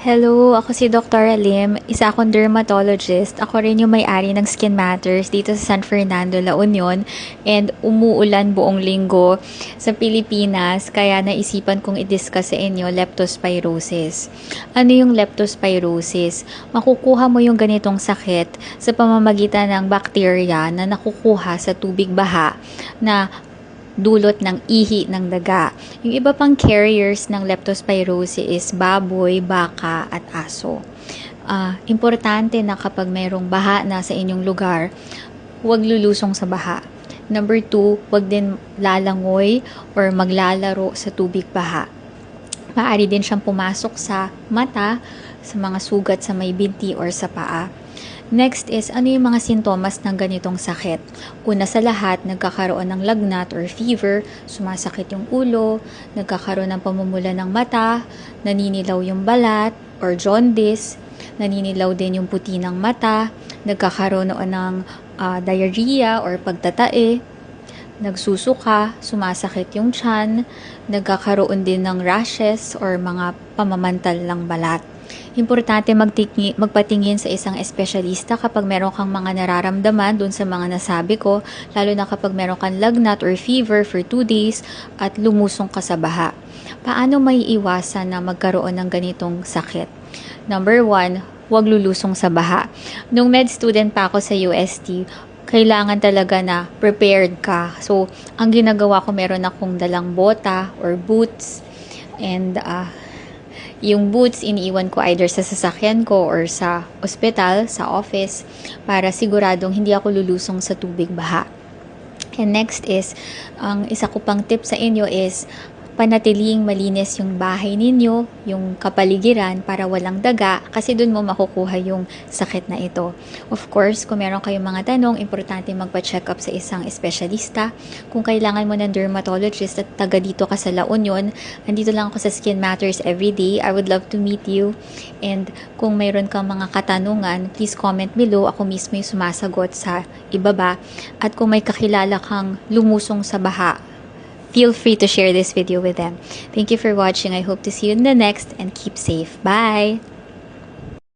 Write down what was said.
Hello, ako si Dr. Lim, isa akong dermatologist. Ako rin yung may-ari ng Skin Matters dito sa San Fernando, La Union. And umuulan buong linggo sa Pilipinas, kaya naisipan kong i-discuss sa inyo leptospirosis. Ano yung leptospirosis? Makukuha mo yung ganitong sakit sa pamamagitan ng bakterya na nakukuha sa tubig baha na dulot ng ihi ng daga. Yung iba pang carriers ng leptospirosis is baboy, baka, at aso. Importante na kapag mayroong baha na sa inyong lugar, huwag lulusong sa baha. Number 2, huwag din lalangoy or maglalaro sa tubig baha. Maaari din siyang pumasok sa mata, sa mga sugat sa may binti or sa paa. Next is, ano yung mga sintomas ng ganitong sakit? Una sa lahat, nagkakaroon ng lagnat or fever, sumasakit yung ulo, nagkakaroon ng pamumula ng mata, naninilaw yung balat or jaundice, naninilaw din yung puti ng mata, nagkakaroon ng diarrhea or pagtatae, nagsusuka, sumasakit yung tiyan, nagkakaroon din ng rashes or mga pamamantal ng balat. Importante magpatingin sa isang espesyalista kapag meron kang mga nararamdaman dun sa mga nasabi ko, lalo na kapag meron kang lagnat or fever for 2 days at lumusong ka sa baha. Paano may iwasan na magkaroon ng ganitong sakit? Number 1, huwag lulusong sa baha. Nung med student pa ako sa UST, kailangan talaga na prepared ka. So, ang ginagawa ko, meron akong dalang bota or boots, and yung boots iniiwan ko either sa sasakyan ko or sa ospital, sa office, para siguradong hindi ako lulusong sa tubig baha. And next is, ang isa ko pang tip sa inyo is, panatiling malinis yung bahay ninyo, yung kapaligiran para walang daga, kasi dun mo makukuha yung sakit na ito. Of course, kung meron kayong mga tanong, importante magpa-check up sa isang espesyalista. Kung kailangan mo ng dermatologist at taga dito ka sa La Union, nandito lang ako sa Skin Matters everyday. I would love to meet you. And kung mayroon kang mga katanungan, please comment below. Ako mismo yung sumasagot sa ibaba. At kung may kakilala kang lumusong sa baha, feel free to share this video with them. Thank you for watching. I hope to see you in the next, and keep safe. Bye!